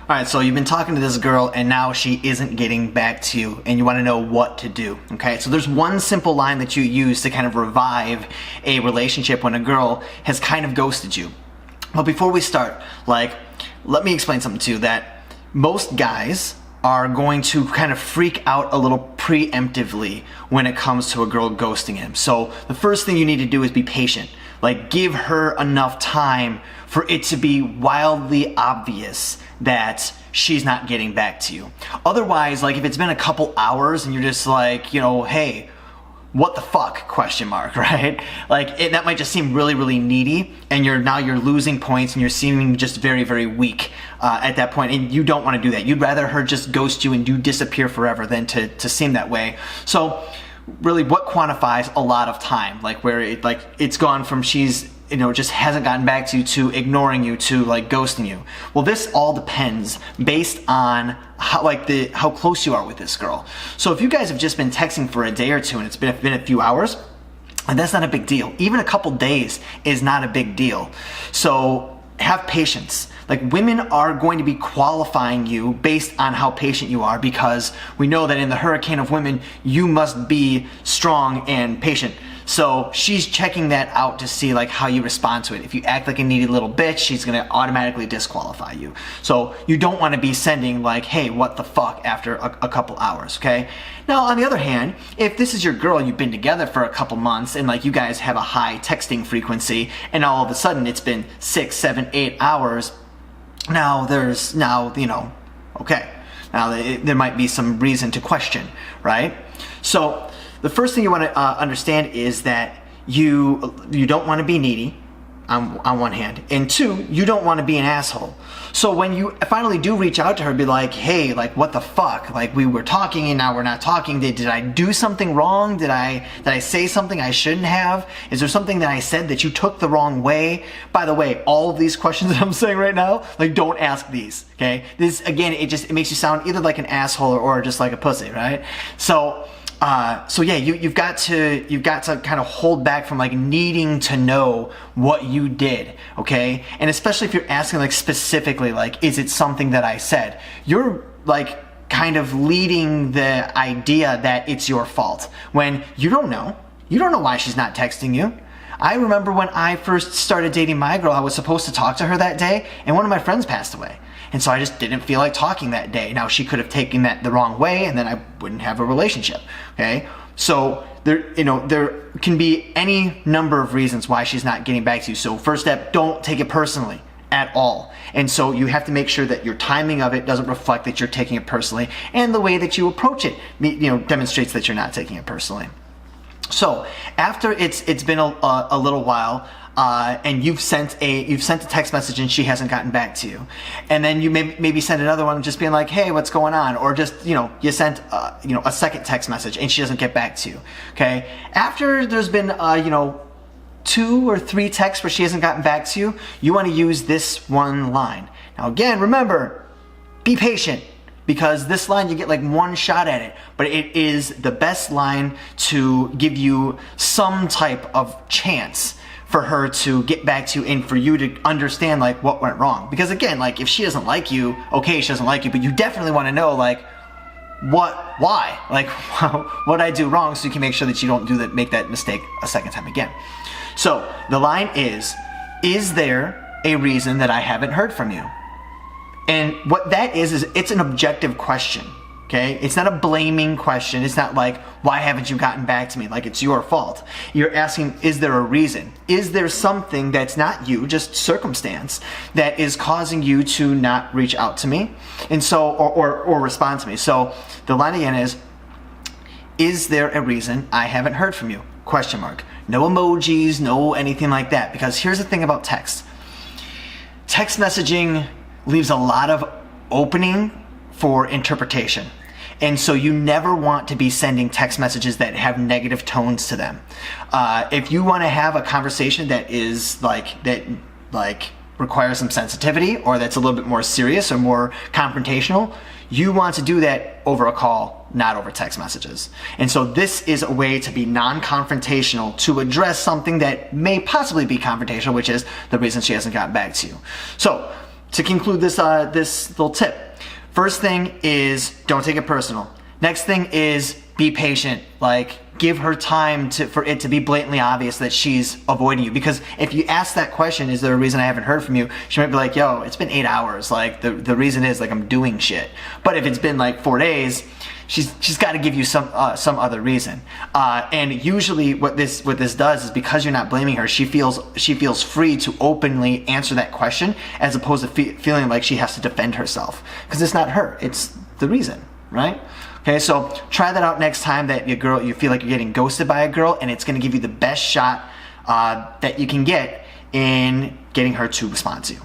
Alright, so you've been talking to this girl and now she isn't getting back to you and you want to know what to do, okay? So there's one simple line that you use to kind of revive a relationship when a girl has kind of ghosted you. But before we start, let me explain something to you, that most guys are going to kind of freak out a little preemptively when it comes to a girl ghosting him. So the first thing you need to do is be patient. Give her enough time for it to be wildly obvious that she's not getting back to you. Otherwise, if it's been a couple hours and you're just hey, what the fuck, question mark, right? That might just seem really, really needy, and now you're losing points and you're seeming just very, very weak at that point, and you don't want to do that. You'd rather her just ghost you and you disappear forever than to seem that way. So really, what quantifies a lot of time, where it's gone from she's just hasn't gotten back to you, to ignoring you, to ghosting you? Well, this all depends based on how close you are with this girl. So if you guys have just been texting for a day or two and it's been a few hours, and that's not a big deal. Even a couple days is not a big deal. So have patience. Women are going to be qualifying you based on how patient you are, because we know that in the hurricane of women, you must be strong and patient. So she's checking that out to see how you respond to it. If you act like a needy little bitch, she's gonna automatically disqualify you. So you don't want to be sending hey, what the fuck, after a couple hours, okay? Now, on the other hand, if this is your girl and you've been together for a couple months and you guys have a high texting frequency, and all of a sudden it's been 6, 7, 8 hours, okay, now there might be some reason to question, right? So the first thing you want to understand is that you don't want to be needy on one hand, and two, you don't want to be an asshole. So when you finally do reach out to her, be hey, what the fuck? We were talking and now we're not talking. Did I do something wrong? Did I say something I shouldn't have? Is there something that I said that you took the wrong way? By the way, all of these questions that I'm saying right now, don't ask these, okay? This, again, it makes you sound either like an asshole or just like a pussy, right? So yeah, you've got to kind of hold back from needing to know what you did, okay? And especially if you're asking specifically is it something that I said? You're kind of leading the idea that it's your fault when you don't know. You don't know why she's not texting you. I remember when I first started dating my girl, I was supposed to talk to her that day, and one of my friends passed away. And so I just didn't feel like talking that day. Now, she could have taken that the wrong way, and then I wouldn't have a relationship, okay? So there can be any number of reasons why she's not getting back to you. So first step, don't take it personally at all. And so you have to make sure that your timing of it doesn't reflect that you're taking it personally, and the way that you approach it, demonstrates that you're not taking it personally. So after it's been a little while, and you've sent a text message and she hasn't gotten back to you, and then you maybe send another one just being hey, what's going on? Or just you sent a second text message and she doesn't get back to you, okay? After there's been 2 or 3 texts where she hasn't gotten back to you, you want to use this one line. Now again, remember, be patient, because this line, you get one shot at it, but it is the best line to give you some type of chance for her to get back to you and for you to understand what went wrong. Because again, if she doesn't like you, okay, she doesn't like you, but you definitely want to know why? What I do wrong, so you can make sure that you don't make that mistake a second time again. So the line is there a reason that I haven't heard from you? And what that is it's an objective question, okay? It's not a blaming question. It's not why haven't you gotten back to me? It's your fault. You're asking, is there a reason? Is there something that's not you, just circumstance, that is causing you to not reach out to me? And so, or respond to me. So the line again is there a reason I haven't heard from you? Question mark. No emojis, no anything like that. Because here's the thing about text. Text messaging leaves a lot of opening for interpretation. And so you never want to be sending text messages that have negative tones to them. If you want to have a conversation that is requires some sensitivity, or that's a little bit more serious or more confrontational, you want to do that over a call, not over text messages. And so this is a way to be non-confrontational, to address something that may possibly be confrontational, which is the reason she hasn't gotten back to you. So to conclude this this little tip, first thing is don't take it personal. Next thing is be patient. Like, give her time for it to be blatantly obvious that she's avoiding you. Because if you ask that question, is there a reason I haven't heard from you? She might be like, yo, it's been 8 hours. Like, the reason is, like, I'm doing shit. But if it's been like 4 days, she's got to give you some other reason. And usually what this does is, because you're not blaming her, she feels free to openly answer that question, as opposed to feeling like she has to defend herself. Because it's not her, it's the reason, right? Okay, so try that out next time that you feel like you're getting ghosted by a girl, and it's going to give you the best shot that you can get in getting her to respond to you.